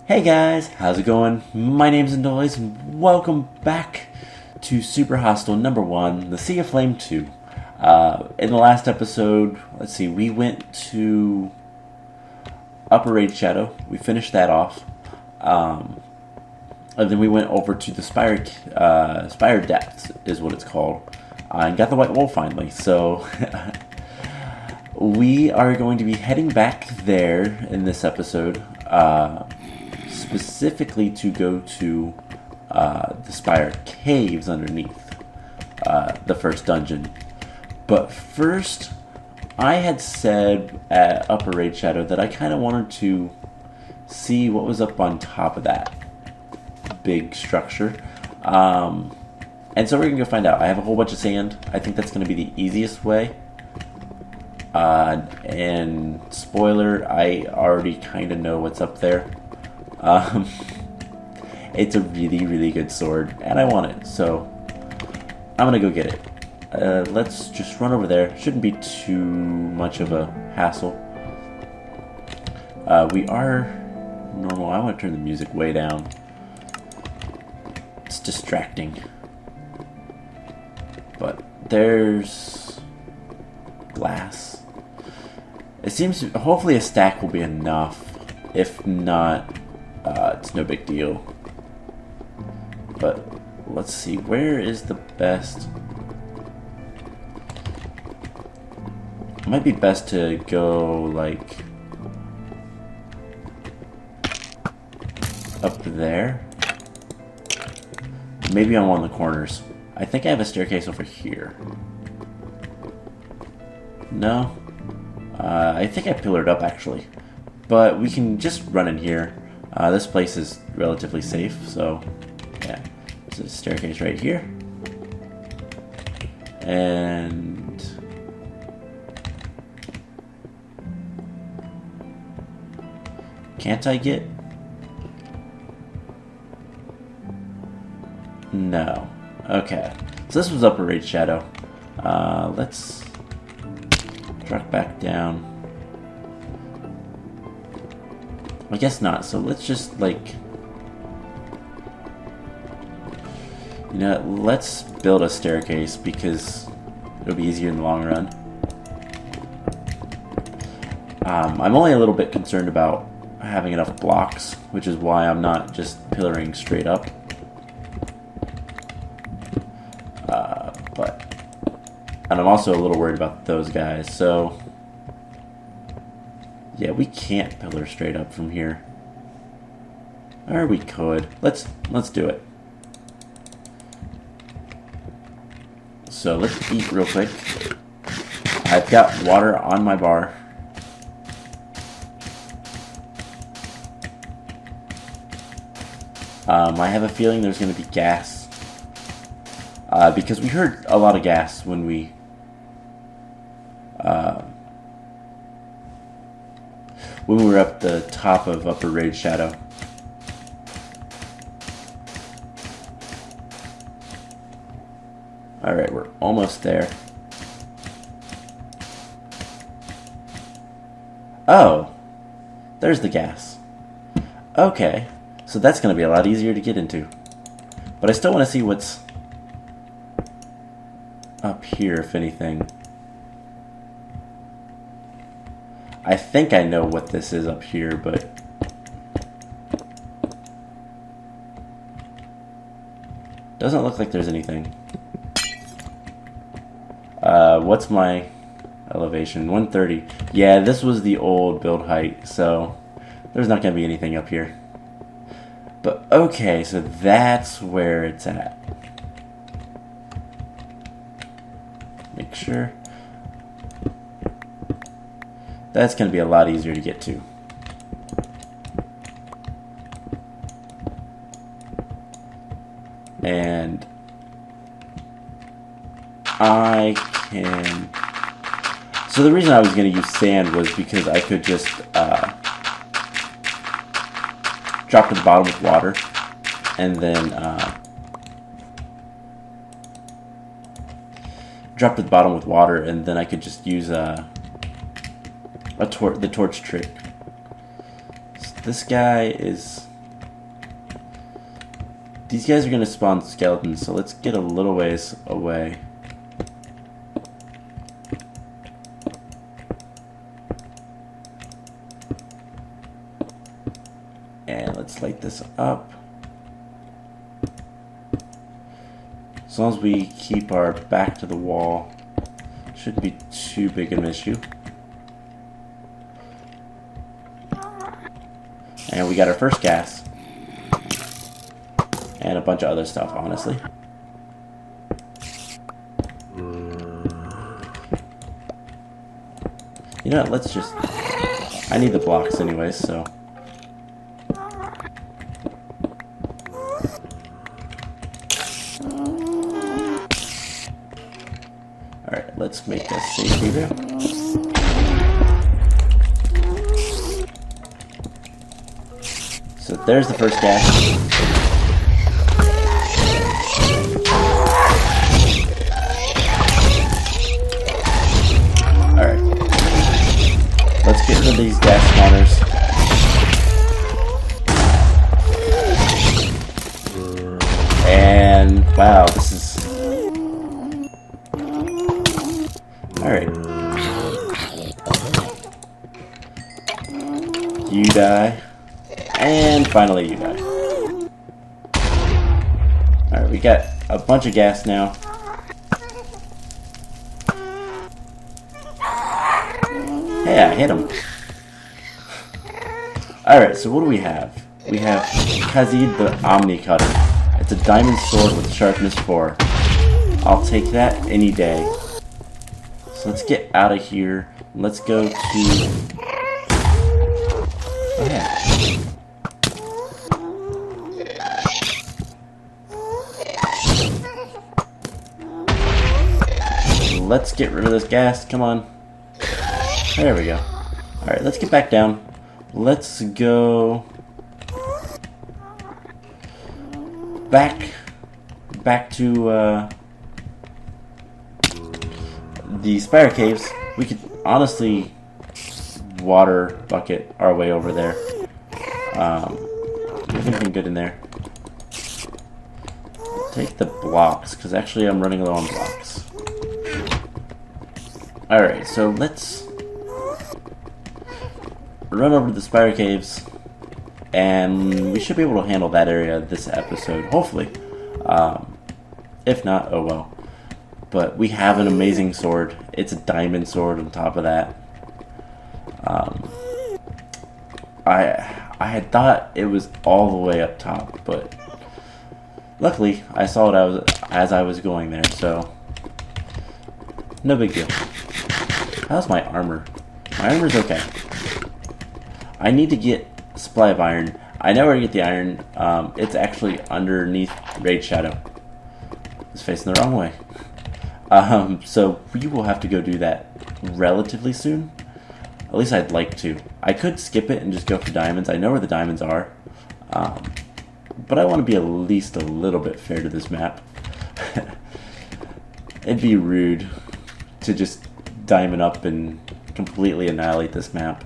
Hey guys, how's it going? My name's Indoys and welcome back to Super Hostile number 1, the Sea of Flame 2. In the last episode, let's see, we went to Upper Raid Shadow. We finished that off. And then we went over to the Spire Depths, is what it's called. And got the White Wolf finally, so we are going to be heading back there in this episode. Specifically to go to the Spire Caves underneath the first dungeon. But first, I had said at Upper Raid Shadow that I kind of wanted to see what was up on top of that big structure. And so we're going to go find out. I have a whole bunch of sand. I think that's going to be the easiest way. And spoiler, I already kind of know what's up there. It's a really, really good sword, and I want it, so I'm gonna go get it. Let's just run over there. Shouldn't be too much of a hassle. We are normal. I want to turn the music way down. It's distracting. But there's glass. It seems hopefully a stack will be enough. If not, it's no big deal. But let's see, where is the best? It might be best to go like up there. Maybe on one of the corners. I think I have a staircase over here. No? I think I pillared up actually. But we can just run in here. This place is relatively safe, so yeah. There's a staircase right here. And can't I get? No. Okay. So this was Upper Raid Shadow. Let's drop back down. I guess not, so let's just, like, you know, let's build a staircase because it'll be easier in the long run. I'm only a little bit concerned about having enough blocks, which is why I'm not just pillaring straight up. And I'm also a little worried about those guys, so yeah, we can't pillar straight up from here. Or we could. Let's do it. So let's eat real quick. I've got water on my bar. I have a feeling there's going to be gas. Because we heard a lot of gas when we were up the top of Upper Raid Shadow. Alright, we're almost there. Oh! There's the gas. Okay, so that's going to be a lot easier to get into. But I still want to see what's up here, if anything. I think I know what this is up here, but doesn't look like there's anything. What's my elevation? 130. Yeah, this was the old build height, so there's not going to be anything up here. But okay, so that's where it's at. Make sure. That's going to be a lot easier to get to. And I can... So the reason I was going to use sand was because I could just drop to the bottom with water and then drop to the bottom with water, and then I could just use the torch trick. So this guy is These guys are going to spawn skeletons, so let's get a little ways away. And let's light this up. As long as we keep our back to the wall, shouldn't be too big of an issue. And we got our first gas. And a bunch of other stuff, honestly. You know what, let's just... I need the blocks anyways, so... Alright, let's make a safety there. So there's the first gas. Alright. Let's get rid of these gas spawners. And wow, this is... Alright. You die. And finally you die. Alright, we got a bunch of gas now. Hey, I hit him. Alright, so what do we have? We have Khazid the Omni Cutter. It's a diamond sword with sharpness 4. I'll take that any day. So let's get out of here. Let's go to... Oh yeah. Let's get rid of this gas. Come on. There we go. Alright, let's get back down. Let's go... Back to, the Spire Caves. We could honestly water bucket our way over there. Anything good in there? Take the blocks, because actually I'm running low on blocks. Alright, so let's run over to the Spire Caves, and we should be able to handle that area this episode, hopefully. If not, oh well. But we have an amazing sword. It's a diamond sword on top of that. I had thought it was all the way up top, but luckily I saw it as I was going there, so no big deal. How's my armor? My armor's okay. I need to get a supply of iron. I know where to get the iron. It's actually underneath Raid Shadow. It's facing the wrong way. So we will have to go do that relatively soon. At least I'd like to. I could skip it and just go for diamonds. I know where the diamonds are. But I want to be at least a little bit fair to this map. It'd be rude to just diamond up and completely annihilate this map.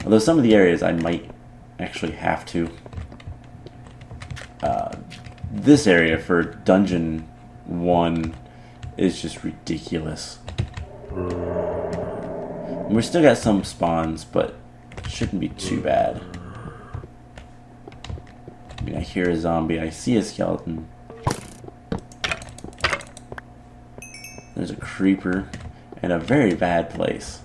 Although some of the areas I might actually have to. This area for Dungeon 1 is just ridiculous. And we still got some spawns, but it shouldn't be too bad. I mean, I hear a zombie, I see a skeleton. There's a creeper in a very bad place.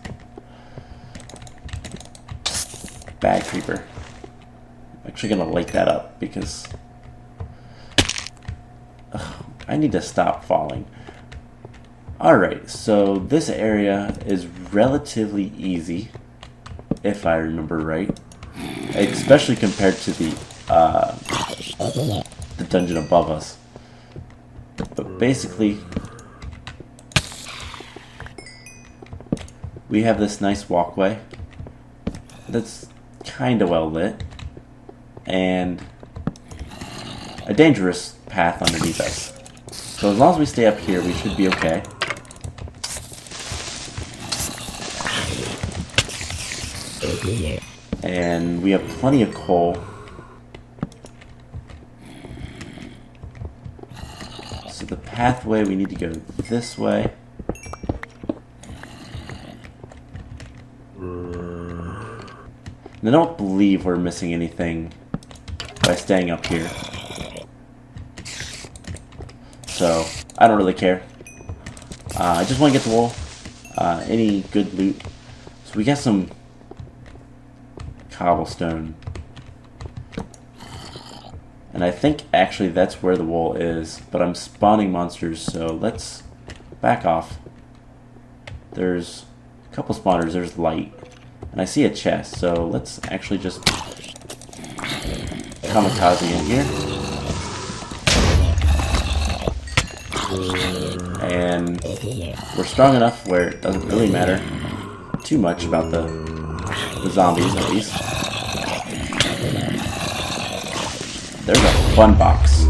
Bad creeper. I'm actually gonna light that up because I need to stop falling. Alright, so this area is relatively easy, if I remember right. Especially compared to the dungeon above us. But basically, we have this nice walkway that's kind of well lit, and a dangerous path underneath us. So as long as we stay up here, we should be okay. And we have plenty of coal. pathway, we need to go this way. And I don't believe we're missing anything by staying up here. So, I don't really care. I just want to get the wool. Any good loot. So we got some cobblestone. And I think actually that's where the wool is. But I'm spawning monsters, so let's back off. There's a couple spawners. There's light. And I see a chest, so let's actually just kamikaze in here. And we're strong enough where it doesn't really matter too much about the zombies, at least. There's a fun box.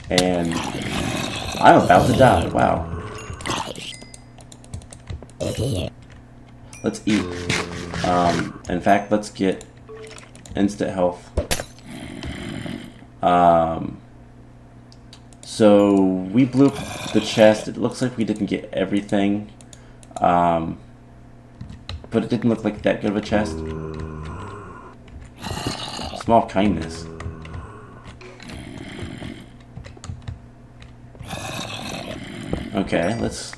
And I'm about to die, wow. Let's eat. In fact, let's get instant health. So we blew up the chest. It looks like we didn't get everything. But it didn't look like that good of a chest. Small kindness. Okay, let's...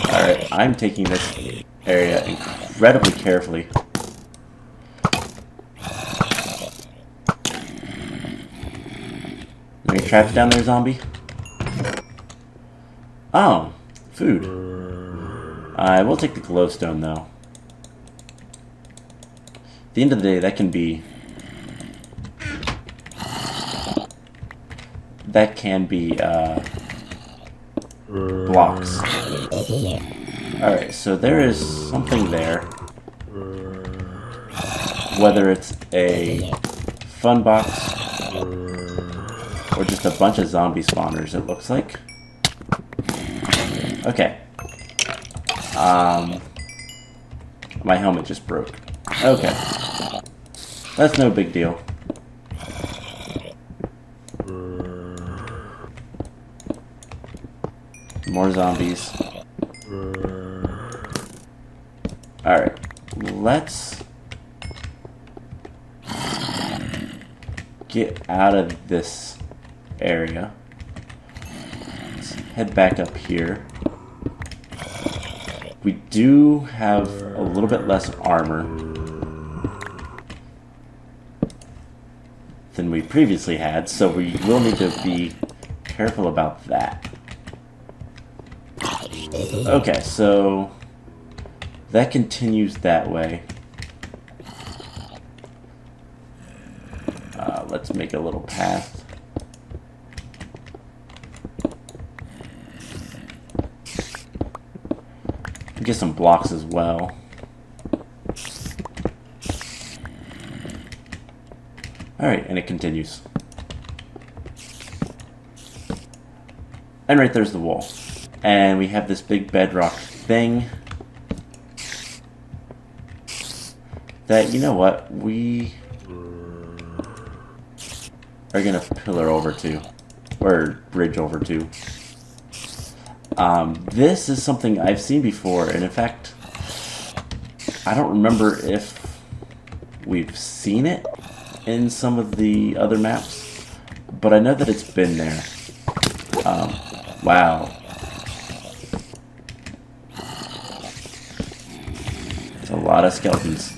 Alright, I'm taking this area incredibly carefully. Are you trapped down there, zombie? Oh, food. I will take the glowstone, though. At the end of the day, that can be... blocks. Alright, so there is something there. Whether it's a fun box or just a bunch of zombie spawners, it looks like. Okay. My helmet just broke. Okay. That's no big deal. More zombies. Alright, let's get out of this area. Let's head back up here. We do have a little bit less armor than we previously had, so we will need to be careful about that. Okay, so that continues that way. Let's make a little path. Get some blocks as well. Alright, and it continues. And right there's the wall. And we have this big bedrock thing that, you know what, we are going to pillar over to, or bridge over to. This is something I've seen before, and in fact, I don't remember if we've seen it in some of the other maps, but I know that it's been there. Wow. That's a lot of skeletons.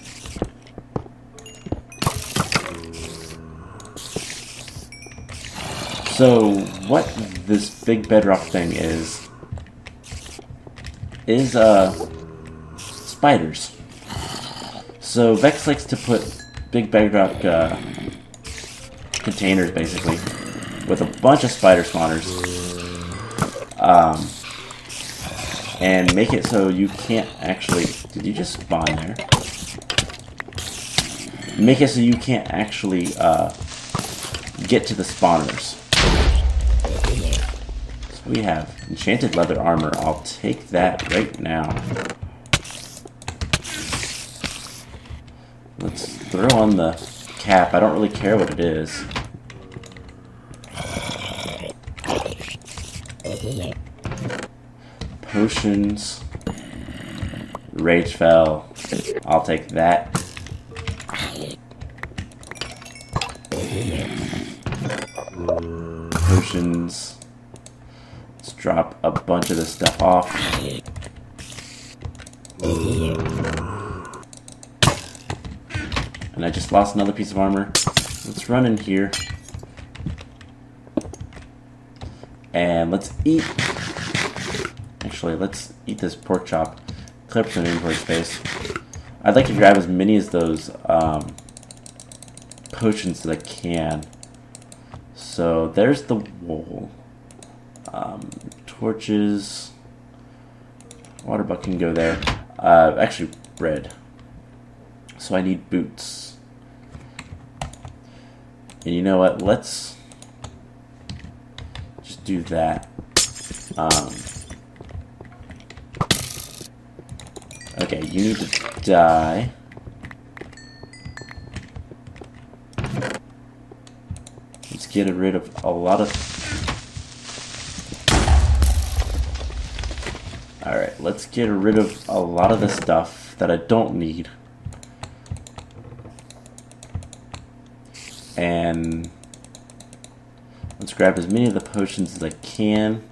So, what this big bedrock thing is spiders. So Vechs likes to put big bedrock containers, basically, with a bunch of spider spawners, and make it so you can't actually... Did you just spawn there? Make it so you can't actually get to the spawners. We have enchanted leather armor. I'll take that right now. Let's throw on the cap. I don't really care what it is. Potions. Rage fell. I'll take that. Potions. Let's drop a bunch of this stuff off. And I just lost another piece of armor. Let's run in here. And let's eat. Actually, let's eat this pork chop. Clear up some inventory space. I'd like to grab as many as those potions as I can. So there's the wool. Torches. Water bucket can go there. Actually, bread. So I need boots. And you know what? Let's just do that. Okay, you need to die. Let's get rid of a lot of... Alright, let's get rid of a lot of the stuff that I don't need. And let's grab as many of the potions as I can.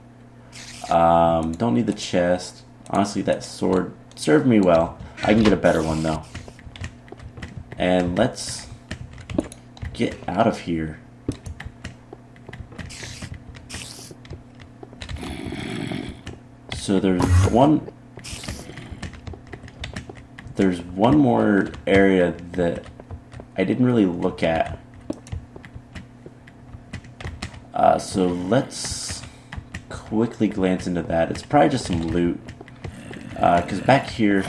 Don't need the chest. Honestly, that sword served me well. I can get a better one though. And let's get out of here. So there's one more area that I didn't really look at. So let's quickly glance into that. It's probably just some loot. Because back here...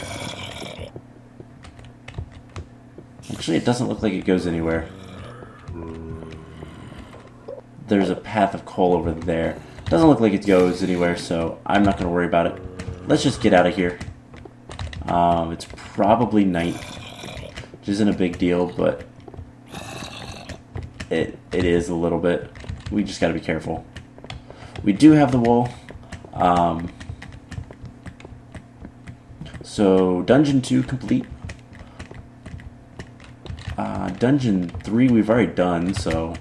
Actually, it doesn't look like it goes anywhere. There's a path of coal over there. Doesn't look like it goes anywhere, so I'm not going to worry about it. Let's just get out of here. It's probably night, which isn't a big deal, but it is a little bit. We just got to be careful. We do have the wool. So Dungeon 2 complete. Dungeon 3 we've already done, so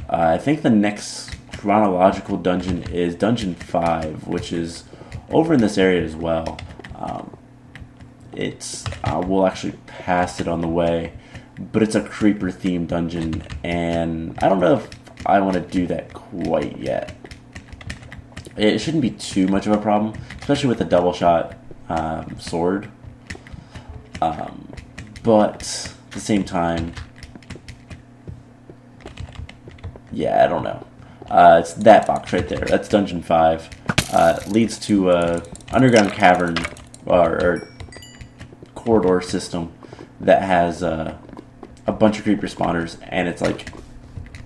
I think the next chronological dungeon is Dungeon 5, which is over in this area as well. We'll actually pass it on the way, but it's a creeper themed dungeon, and I don't know if I want to do that quite yet. It shouldn't be too much of a problem, especially with the double shot sword. But at the same time, yeah, I don't know. It's that box right there. That's Dungeon 5. Leads to a underground cavern or corridor system that has a bunch of creeper spawners, and it's like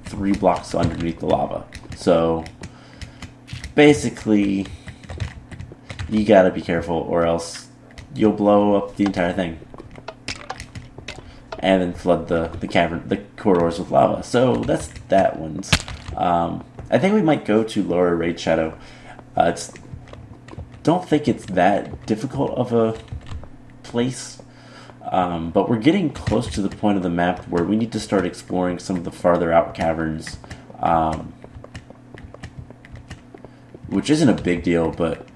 3 blocks underneath the lava. So basically, you gotta be careful, or else you'll blow up the entire thing, and then flood the cavern, the corridors with lava. So that's that one's. I think we might go to Lower Raid Shadow. Don't think it's that difficult of a place, but we're getting close to the point of the map where we need to start exploring some of the farther out caverns, which isn't a big deal, but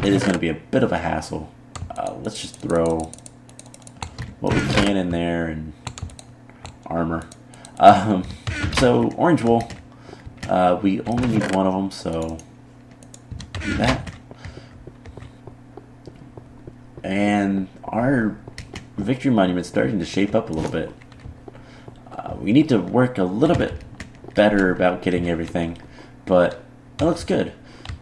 it is going to be a bit of a hassle. Let's just throw what we can in there, and armor. So orange wool. We only need one of them, so do that. And our victory monument's starting to shape up a little bit. We need to work a little bit better about getting everything, but it looks good.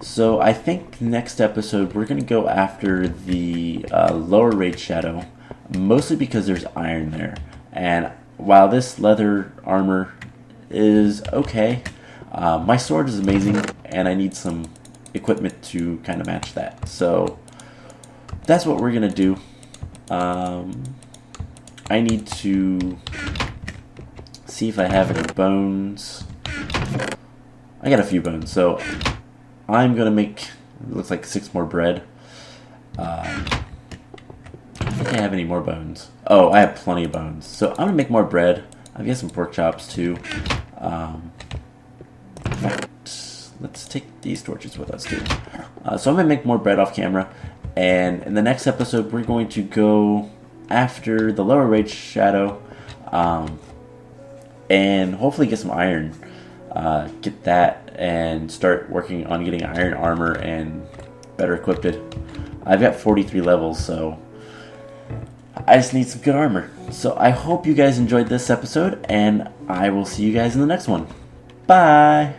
So I think next episode we're going to go after the Lower Raid Shadow, mostly because there's iron there. And while this leather armor is okay, my sword is amazing, and I need some equipment to kind of match that. So that's what we're gonna do. I need to see if I have any bones. I got a few bones, so I'm gonna make, it looks like 6 more bread. I think I have any more bones. Oh, I have plenty of bones. So I'm gonna make more bread. I've got some pork chops too. In fact, let's take these torches with us too. So I'm gonna make more bread off camera, and in the next episode we're going to go after the lower rage shadow, and hopefully get some iron. Get that and start working on getting iron armor and better equipped. I've got 43 levels, so I just need some good armor. So I hope you guys enjoyed this episode, and I will see you guys in the next one. Bye!